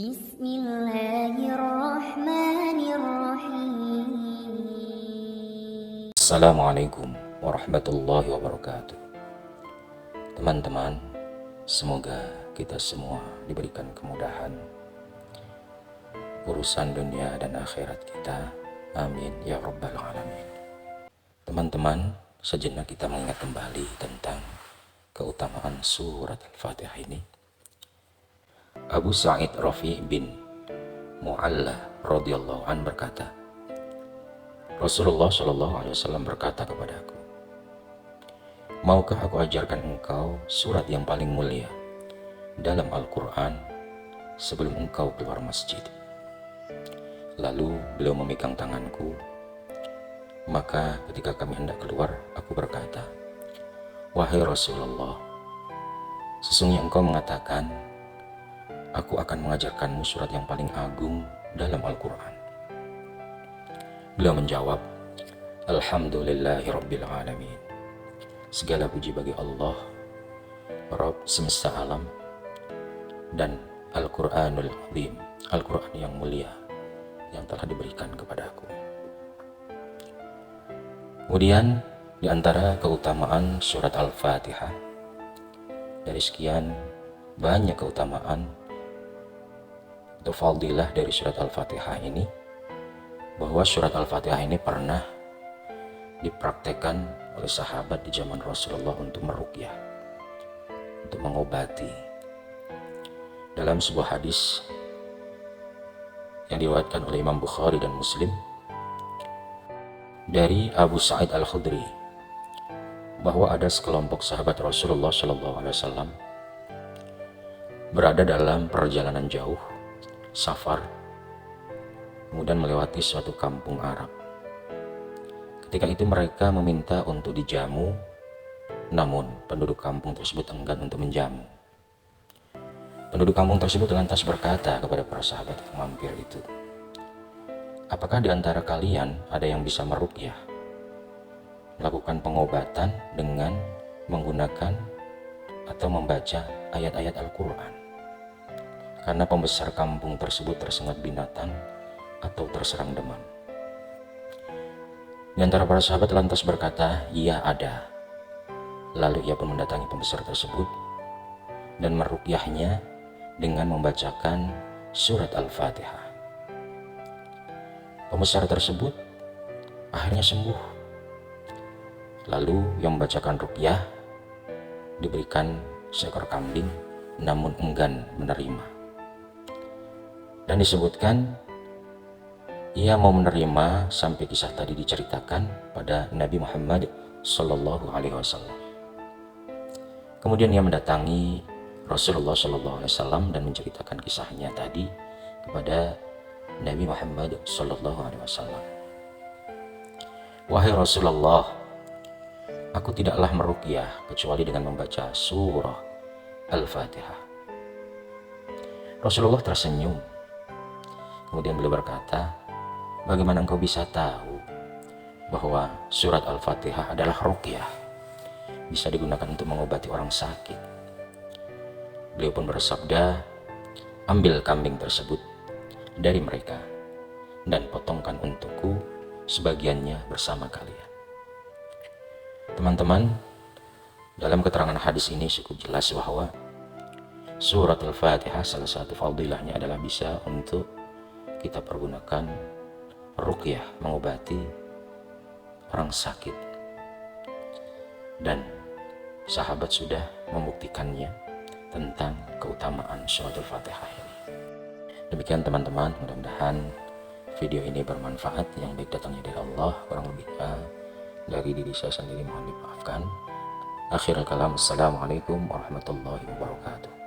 Bismillahirrahmanirrahim. Assalamualaikum warahmatullahi wabarakatuh. Teman-teman, semoga kita semua diberikan kemudahan urusan dunia dan akhirat kita. Amin ya rabbal alamin. Teman-teman, sejenak kita mengingat kembali tentang keutamaan surat Al-Fatihah ini. Abu Sa'id Rafi' bin Mu'alla radhiyallahu an berkata, Rasulullah shallallahu alaihi wasallam berkata kepadaku, maukah aku ajarkan engkau surat yang paling mulia dalam Al-Quran sebelum engkau keluar masjid? Lalu beliau memegang tanganku. Maka ketika kami hendak keluar, aku berkata, wahai Rasulullah, sesungguhnya engkau mengatakan, aku akan mengajarkanmu surat yang paling agung dalam Al-Quran. Beliau menjawab, Alhamdulillahirabbil alamin. Segala puji bagi Allah, Rabb semesta alam, dan Al-Quranul Azim, Al-Quran yang mulia yang telah diberikan kepadaku. Kemudian di antara keutamaan surat Al-Fatihah, dari sekian banyak keutamaan atau fadilah dari surat Al-Fatihah ini, bahwa surat Al-Fatihah ini pernah dipraktekkan oleh sahabat di zaman Rasulullah untuk meruqyah, untuk mengobati. Dalam sebuah hadis yang diriwayatkan oleh Imam Bukhari dan Muslim dari Abu Sa'id Al-Khudri, bahwa ada sekelompok sahabat Rasulullah SAW berada dalam perjalanan jauh, safar, kemudian melewati suatu kampung Arab. Ketika itu mereka meminta untuk dijamu, namun penduduk kampung tersebut enggan untuk menjamu. Penduduk kampung tersebut lantas berkata kepada para sahabat yang mampir itu, apakah di antara kalian ada yang bisa meruqyah, melakukan pengobatan dengan menggunakan atau membaca ayat-ayat Al-Quran? Karena pembesar kampung tersebut tersengat binatang atau terserang demam. Di antara para sahabat lantas berkata, iya ada. Lalu ia pun mendatangi pembesar tersebut dan meruqyahnya dengan membacakan surat Al-Fatihah. Pembesar tersebut akhirnya sembuh. Lalu yang membacakan ruqyah diberikan seekor kambing, namun enggan menerima. Dan disebutkan ia mau menerima sampai kisah tadi diceritakan pada Nabi Muhammad Sallallahu Alaihi Wasallam. Kemudian ia mendatangi Rasulullah Sallallahu Alaihi Wasallam dan menceritakan kisahnya tadi kepada Nabi Muhammad Sallallahu Alaihi Wasallam. Wahai Rasulullah, aku tidaklah meruqyah kecuali dengan membaca surah Al-Fatihah. Rasulullah tersenyum. Kemudian beliau berkata, bagaimana engkau bisa tahu bahwa surat Al-Fatihah adalah ruqyah, bisa digunakan untuk mengobati orang sakit? Beliau pun bersabda, ambil kambing tersebut dari mereka dan potongkan untukku sebagiannya bersama kalian. Teman-teman, dalam keterangan hadis ini cukup jelas bahwa surat Al-Fatihah salah satu fadilahnya adalah bisa untuk kita pergunakan ruqyah, mengobati orang sakit. Dan sahabat sudah membuktikannya tentang keutamaan surat Al-Fatihah ini. Demikian teman-teman, mudah-mudahan video ini bermanfaat. Yang baik datangnya dari Allah, kurang lebihnya dari diri saya sendiri mohon dimaafkan. Akhirul kalam, assalamualaikum warahmatullahi wabarakatuh.